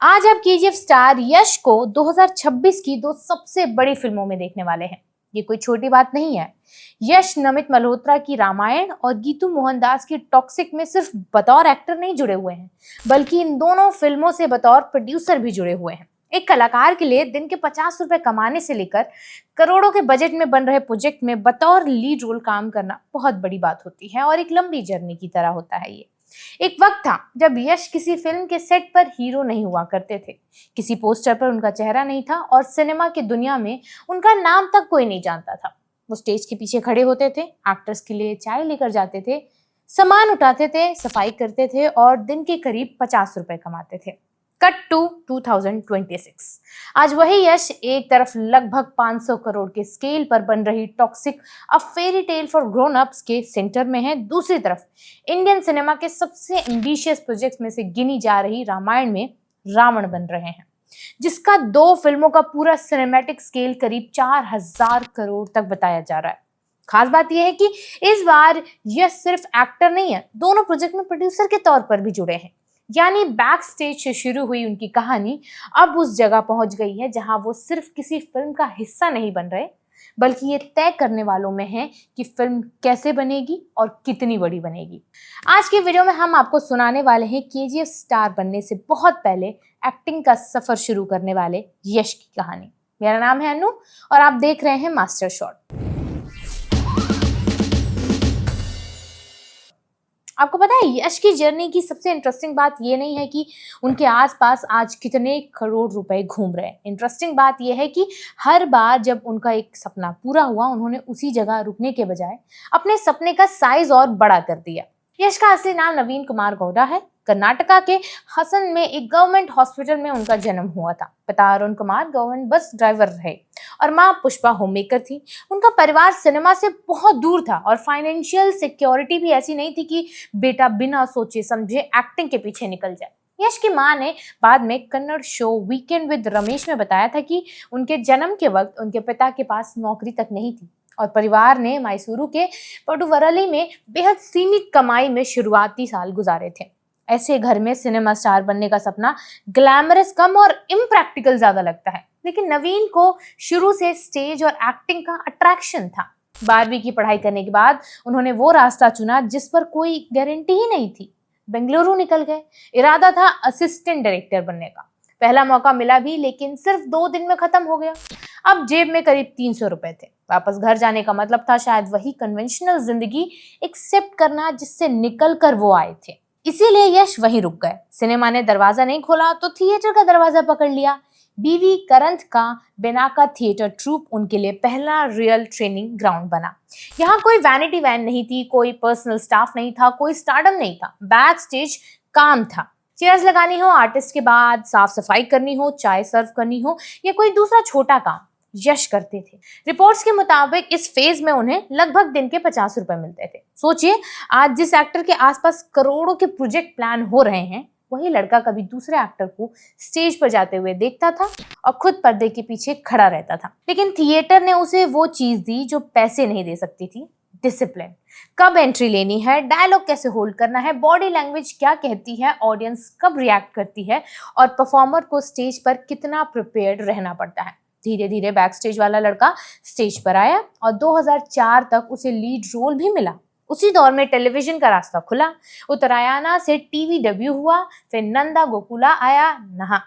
आज आप KGF star यश को 2026 की दो सबसे बड़ी फिल्मों में देखने वाले हैं। ये कोई छोटी बात नहीं है। यश नमित मल्होत्रा की रामायण और गीतू मोहनदास की टॉक्सिक में सिर्फ बतौर एक्टर नहीं जुड़े हुए हैं, बल्कि इन दोनों फिल्मों से बतौर प्रोड्यूसर भी जुड़े हुए हैं। एक कलाकार के लिए दिन के 50 रुपए कमाने से लेकर करोड़ों के बजट में बन रहे प्रोजेक्ट में बतौर लीड रोल काम करना बहुत बड़ी बात होती है और एक लंबी जर्नी की तरह होता है ये। एक वक्त था जब यश किसी फिल्म के सेट पर हीरो नहीं हुआ करते थे, किसी पोस्टर पर उनका चेहरा नहीं था और सिनेमा की दुनिया में उनका नाम तक कोई नहीं जानता था। वो स्टेज के पीछे खड़े होते थे, एक्टर्स के लिए चाय लेकर जाते थे, सामान उठाते थे, सफाई करते थे और दिन के करीब 50 रुपए कमाते थे। Cut to 2026। आज वही यश एक तरफ लगभग 500 करोड़ के स्केल पर बन रही toxic a fairy tale for grown ups के सेंटर में है, दूसरी तरफ इंडियन सिनेमा के सबसे एम्बिशियस प्रोजेक्ट्स में से गिनी जा रही रामायण में रावण बन रहे हैं, जिसका 2 फिल्मों का पूरा सिनेमैटिक स्केल करीब 4000 करोड़ तक बताया जा रहा है। खास बात यह है कि इस बार यश सिर्फ एक्टर नहीं है, दोनों प्रोजेक्ट में प्रोड्यूसर के तौर पर भी जुड़े हैं। यानी बैक स्टेज से शुरू हुई उनकी कहानी अब उस जगह पहुंच गई है जहां वो सिर्फ किसी फिल्म का हिस्सा नहीं बन रहे, बल्कि ये तय करने वालों में है कि फिल्म कैसे बनेगी और कितनी बड़ी बनेगी। आज की वीडियो में हम आपको सुनाने वाले हैं केजीएफ स्टार बनने से बहुत पहले एक्टिंग का सफर शुरू करने वाले यश की कहानी। मेरा नाम है अनु और आप देख रहे हैं मास्टर शॉट। आपको पता है, यश की जर्नी की सबसे इंटरेस्टिंग बात ये नहीं है कि उनके आसपास आज कितने करोड़ रुपए घूम रहे हैं। इंटरेस्टिंग बात ये है कि हर बार जब उनका एक सपना पूरा हुआ, उन्होंने उसी जगह रुकने के बजाय अपने सपने का साइज और बड़ा कर दिया। यश का असली नाम नवीन कुमार गौड़ा है। कर्नाटका के हसन में एक गवर्नमेंट हॉस्पिटल में उनका जन्म हुआ था। पिता Arun Kumar government bus driver रहे और माँ पुष्पा होममेकर थी। उनका परिवार सिनेमा से बहुत दूर था और फाइनेंशियल सिक्योरिटी भी ऐसी नहीं थी कि बेटा बिना सोचे समझे एक्टिंग के पीछे निकल जाए। यश की माँ ने बाद में Kannada show weekend with Ramesh में बताया था कि उनके जन्म के वक्त उनके पिता के पास नौकरी तक नहीं थी और परिवार ने मैसूरू के पडुवरली में बेहद सीमित कमाई में शुरुआती साल गुजारे थे। ऐसे घर में सिनेमा स्टार बनने का सपना ग्लैमरस कम और इम्प्रैक्टिकल ज्यादा लगता है, लेकिन नवीन को शुरू से स्टेज और एक्टिंग का अट्रैक्शन था। 12वीं की पढ़ाई करने के बाद उन्होंने वो रास्ता चुना जिस पर कोई गारंटी ही नहीं थी। बेंगलुरु निकल गए। इरादा था असिस्टेंट डायरेक्टर बनने का। पहला मौका मिला भी, लेकिन सिर्फ 2 दिन में खत्म हो गया। अब जेब में करीब 300 रुपए थे। वापस घर जाने का मतलब था शायद वही कन्वेंशनल जिंदगी एक्सेप्ट करना जिससे निकल कर वो आए थे। इसीलिए यश वहीं रुक गए। सिनेमा ने दरवाजा नहीं खोला तो थिएटर का दरवाजा पकड़ लिया। बीवी करंथ का बेनाका थिएटर ट्रूप उनके लिए पहला रियल ट्रेनिंग ग्राउंड बना। यहाँ कोई वैनिटी वैन नहीं थी, कोई पर्सनल स्टाफ नहीं था, कोई स्टारडम नहीं था। बैक स्टेज काम था। चेयर्स लगानी हो आर्टिस्ट के बाद, साफ सफाई करनी हो, चाय सर्व करनी हो या कोई दूसरा छोटा काम, यश करते थे। रिपोर्ट्स के मुताबिक इस फेज में उन्हें लगभग दिन के 50 रुपए मिलते थे। सोचिए, आज जिस एक्टर के आसपास करोड़ों के प्रोजेक्ट प्लान हो रहे हैं, वही लड़का कभी दूसरे एक्टर को स्टेज पर जाते हुए देखता था और खुद पर्दे के पीछे खड़ा रहता था। लेकिन थिएटर ने उसे वो चीज दी जो पैसे नहीं दे सकती थी, डिसिप्लिन। कब एंट्री लेनी है, डायलॉग कैसे होल्ड करना है, बॉडी लैंग्वेज क्या कहती है, ऑडियंस कब रिएक्ट करती है और परफॉर्मर को स्टेज पर कितना प्रिपेयर्ड रहना पड़ता है। धीरे धीरे बैक स्टेज वाला लड़का स्टेज पर आया और 2004 तक उसे लीड रोल भी मिला। उसी दौर में टेलीविजन का रास्ता खुला। उत्तरायण से टीवी डेब्यू हुआ, फिर नंदा गोकुला आया नहा,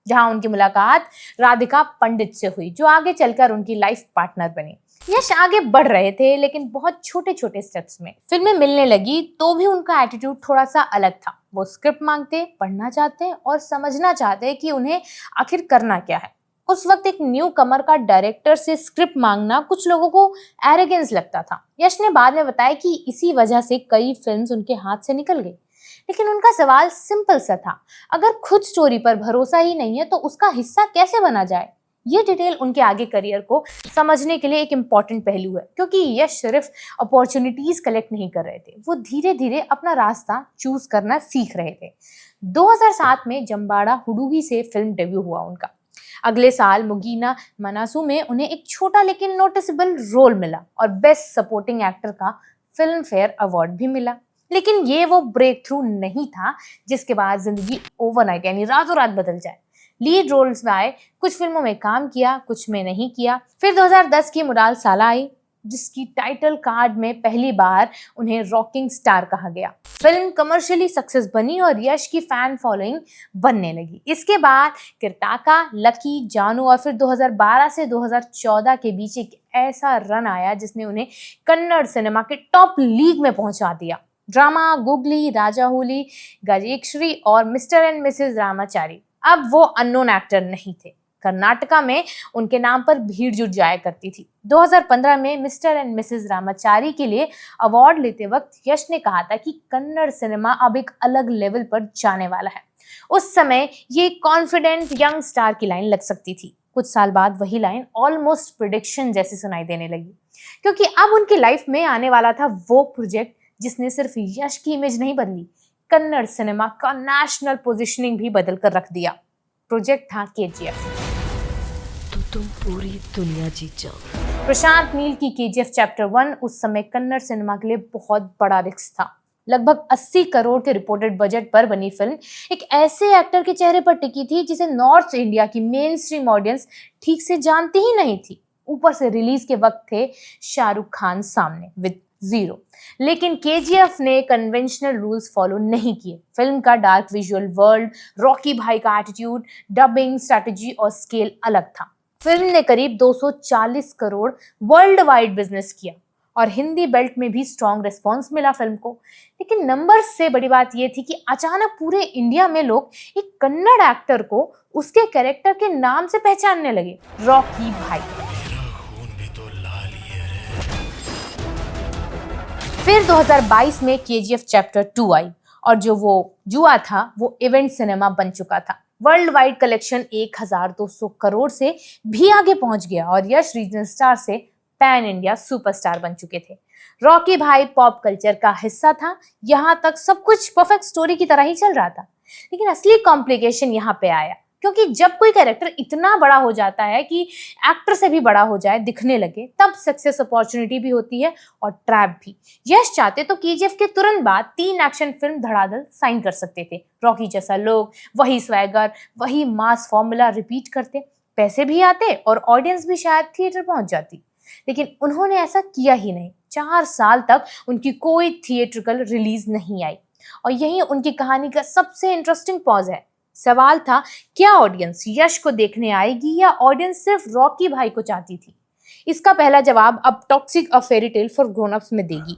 जहां उनकी मुलाकात राधिका पंडित से हुई, जो आगे चलकर उनकी लाइफ पार्टनर बनी। यश आगे बढ़ रहे थे, लेकिन बहुत छोटे छोटे स्टेप्स में। फिल्में मिलने लगी तो भी उनका एटीट्यूड थोड़ा सा अलग था। वो स्क्रिप्ट मांगते, पढ़ना चाहते और समझना चाहते कि उन्हें आखिर करना क्या है। उस वक्त एक न्यू कमर का डायरेक्टर से स्क्रिप्ट मांगना कुछ लोगों को एरोगेंस लगता था। यश ने बाद में बताया कि इसी वजह से कई फिल्म्स उनके हाथ से निकल गई। लेकिन उनका सवाल सिंपल सा था, अगर खुद स्टोरी पर भरोसा ही नहीं है तो उसका हिस्सा कैसे बना जाए। ये डिटेल उनके आगे करियर को समझने के लिए एक इम्पॉर्टेंट पहलू है, क्योंकि यश सिर्फ अपॉर्चुनिटीज कलेक्ट नहीं कर रहे थे, वो धीरे धीरे अपना रास्ता चूज करना सीख रहे थे। 2007 में जम्बाड़ा हुडुगी से फिल्म डेब्यू हुआ उनका। अगले साल मुगीना मनासू में उन्हें एक छोटा लेकिन नोटिसेबल रोल मिला और बेस्ट सपोर्टिंग एक्टर का फिल्म फेयर अवार्ड भी मिला। लेकिन ये वो ब्रेक थ्रू नहीं था जिसके बाद जिंदगी ओवरनाइट यानी रातों रात बदल जाए। लीड रोल्स में आए, कुछ फिल्मों में काम किया, कुछ में नहीं किया। फिर 2010 की मुराल साला आई, जिसकी टाइटल कार्ड में पहली बार उन्हें रॉकिंग स्टार कहा गया। फिल्म कमर्शियली सक्सेस बनी और यश की फैन फॉलोइंग बनने लगी। इसके बाद किरताका, लकी, जानू और फिर 2012 से 2014 के बीच एक ऐसा रन आया जिसने उन्हें कन्नड़ सिनेमा के टॉप लीग में पहुंचा दिया। ड्रामा गुगली, राजा हुली, गजेश्री और मिस्टर एंड मिसेस रामाचारी अब वो अननोन एक्टर नहीं थे। कर्नाटका में उनके नाम पर भीड़ जुट जाया करती थी। 2015 में मिस्टर एंड मिसेस रामाचारी के लिए अवार्ड लेते वक्त यश ने कहा था कि कन्नड़ सिनेमा अब एक अलग लेवल पर जाने वाला है। उस समय ये कॉन्फिडेंट यंग स्टार की लाइन लग सकती थी। कुछ साल बाद वही लाइन ऑलमोस्ट प्रेडिक्शन जैसी सुनाई देने लगी, क्योंकि अब उनकी लाइफ में आने वाला था वो प्रोजेक्ट जिसने सिर्फ यश की इमेज नहीं बदली, कन्नड़ सिनेमा का नेशनल पोजीशनिंग भी बदल कर रख दिया। प्रोजेक्ट था केजीएफ। तो तुम पूरी दुनिया जीत जाओ। प्रशांत नील की केजीएफ चैप्टर 1 उस समय कन्नड़ सिनेमा के लिए बहुत बड़ा रिस्क था। लगभग 80 करोड़ के रिपोर्टेड बजट पर बनी फिल्म एक ऐसे एक्टर के चेहरे पर टिकी थी जिसे नॉर्थ इंडिया की मेन स्ट्रीम ऑडियंस ठीक से जानती ही नहीं थी। ऊपर से रिलीज के वक्त थे शाहरुख खान सामने विद जीरो। लेकिन केजीएफ ने कन्वेंशनल रूल्स फॉलो नहीं किए। फिल्म का डार्क विजुअल वर्ल्ड, रॉकी भाई का एटीट्यूड, डबिंग, स्ट्रैटेजी और स्केल अलग था। फिल्म ने करीब 240 करोड़ वर्ल्ड वाइड बिजनेस किया और हिंदी बेल्ट में भी स्ट्रॉन्ग रिस्पॉन्स मिला फिल्म को। लेकिन नंबर्स से बड़ी बात यह थी कि अचानक पूरे इंडिया में लोग एक कन्नड़ एक्टर को उसके कैरेक्टर के नाम से पहचानने लगे, रॉकी भाई। फिर 2022 में केजीएफ चैप्टर 2 आई और जो वो जुआ था वो इवेंट सिनेमा बन चुका था। वर्ल्ड वाइड कलेक्शन 1200 करोड़ से भी आगे पहुंच गया और यश रीजनल स्टार से पैन इंडिया सुपरस्टार बन चुके थे। रॉकी भाई पॉप कल्चर का हिस्सा था। यहाँ तक सब कुछ परफेक्ट स्टोरी की तरह ही चल रहा था। लेकिन असली कॉम्प्लिकेशन यहाँ पे आया, क्योंकि जब कोई कैरेक्टर इतना बड़ा हो जाता है कि एक्टर से भी बड़ा हो जाए, दिखने लगे, तब सक्सेस अपॉर्चुनिटी भी होती है और ट्रैप भी। यश चाहते तो केजीएफ के तुरंत बाद 3 एक्शन फिल्म धड़ाधड़ साइन कर सकते थे। रॉकी जैसा लोग, वही स्वैगर, वही मास फॉर्मूला रिपीट करते, पैसे भी आते और ऑडियंस भी शायद थिएटर पहुंच जाती। लेकिन उन्होंने ऐसा किया ही नहीं। 4 साल तक उनकी कोई थिएट्रिकल रिलीज नहीं आई और यही उनकी कहानी का सबसे इंटरेस्टिंग पॉज है। सवाल था, क्या ऑडियंस यश को देखने आएगी या ऑडियंस सिर्फ रॉकी भाई को चाहती थी? इसका पहला जवाब अब toxic a fairy tale for grown ups में देगी।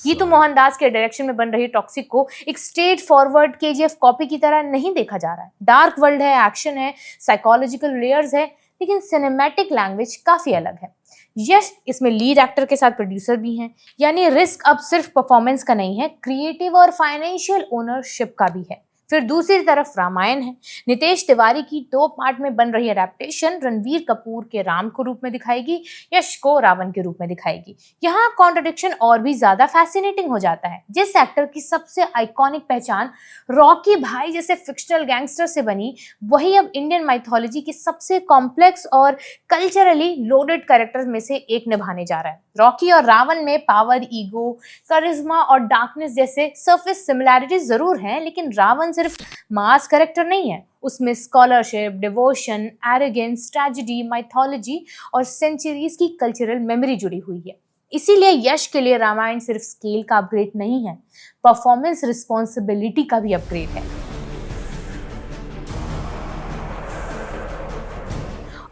ये तो मोहनदास के डायरेक्शन में बन रही टॉक्सिक को एक स्ट्रेट फॉरवर्ड केजीएफ कॉपी की तरह नहीं देखा जा रहा है। डार्क वर्ल्ड है, एक्शन है, साइकोलॉजिकल लेयर्स है, लेकिन सिनेमैटिक लैंग्वेज काफी अलग है। यश इसमें लीड एक्टर के साथ प्रोड्यूसर भी हैं, यानी रिस्क अब सिर्फ परफॉर्मेंस का नहीं है, क्रिएटिव और फाइनेंशियल ओनरशिप का भी है। फिर दूसरी तरफ रामायण है। नितेश तिवारी की 2 पार्ट में बन रही एडेप्टेशन रणवीर कपूर के राम को रूप में दिखाएगी, यश को रावण के रूप में दिखाएगी। यहाँ कॉन्ट्रडिक्शन और भी ज्यादा फैसिनेटिंग हो जाता है। जिस एक्टर की सबसे आइकॉनिक पहचान रॉकी भाई जैसे फिक्शनल गैंगस्टर से बनी, वही अब इंडियन माइथोलॉजी के सबसे कॉम्प्लेक्स और कल्चरली लोडेड कैरेक्टर्स में से एक निभाने जा रहा है। रॉकी और रावण में पावर, ईगो, करिश्मा और डार्कनेस जैसे सरफेस सिमिलैरिटीज जरूर हैं, लेकिन रावण सिर्फ मास कैरेक्टर नहीं है। उसमें scholarship, devotion, arrogance, tragedy, mythology और सेंचुरीज की कल्चरल मेमोरी जुड़ी हुई है। इसीलिए यश के लिए रामायण सिर्फ स्केल का अपग्रेड नहीं है, परफॉर्मेंस रिस्पॉन्सिबिलिटी का भी अपग्रेड है।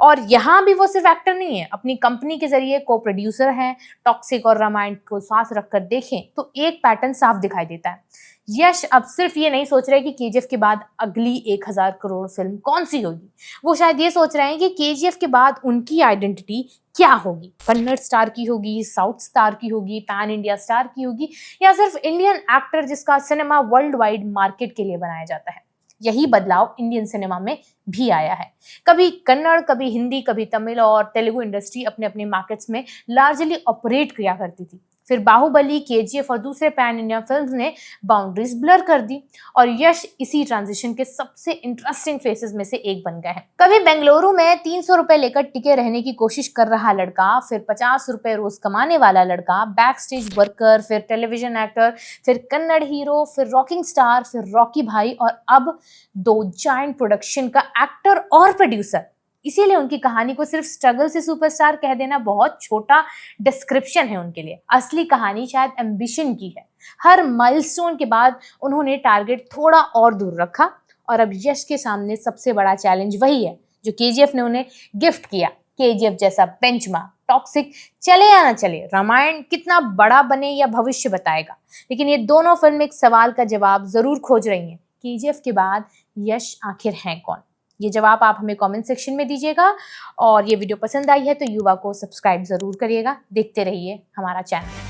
और यहाँ भी वो सिर्फ एक्टर नहीं है, अपनी कंपनी के जरिए को प्रोड्यूसर हैं। टॉक्सिक और रामायण को साथ रखकर देखें तो एक पैटर्न साफ दिखाई देता है। यश अब सिर्फ ये नहीं सोच रहे कि केजीएफ के बाद अगली 1000 करोड़ फिल्म कौन सी होगी, वो शायद ये सोच रहे हैं कि केजीएफ के बाद उनकी आइडेंटिटी क्या होगी। कन्नड़ स्टार की होगी, साउथ स्टार की होगी, पैन इंडिया स्टार की होगी, या सिर्फ इंडियन एक्टर जिसका सिनेमा वर्ल्ड वाइड मार्केट के लिए बनाया जाता है। यही बदलाव इंडियन सिनेमा में भी आया है। कभी कन्नड़, कभी हिंदी, कभी तमिल और तेलुगु इंडस्ट्री अपने अपने मार्केट्स में लार्जली ऑपरेट किया करती थी। फिर बाहुबली, केजीएफ और दूसरे पैन इंडिया फिल्म्स ने बाउंड्रीज ब्लर कर दी और यश इसी ट्रांजिशन के सबसे इंटरेस्टिंग फेसेस में से एक बन गए हैं। कभी बेंगलुरु में 300 रुपए लेकर टिके रहने की कोशिश कर रहा लड़का, फिर 50 रुपए रोज कमाने वाला लड़का, बैक स्टेज वर्कर, फिर टेलीविजन एक्टर, फिर कन्नड़ हीरो, फिर रॉकिंग स्टार, फिर रॉकी भाई और अब 2 जायंट प्रोडक्शन का एक्टर और प्रोड्यूसर। इसीलिए उनकी कहानी को सिर्फ स्ट्रगल से सुपरस्टार कह देना बहुत छोटा डिस्क्रिप्शन है उनके लिए। असली कहानी शायद एम्बिशन की है। हर माइलस्टोन के बाद उन्होंने टारगेट थोड़ा और दूर रखा और अब यश के सामने सबसे बड़ा चैलेंज वही है जो केजीएफ ने उन्हें गिफ्ट किया। केजीएफ जैसा बेंचमार्क, टॉक्सिक चले या ना चले, रामायण कितना बड़ा बने या भविष्य बताएगा, लेकिन ये दोनों फिल्म एक सवाल का जवाब जरूर खोज रही हैं। केजीएफ के बाद यश आखिर हैं कौन? ये जवाब आप हमें कमेंट सेक्शन में दीजिएगा और ये वीडियो पसंद आई है तो युवा को सब्सक्राइब जरूर करिएगा। देखते रहिए हमारा चैनल।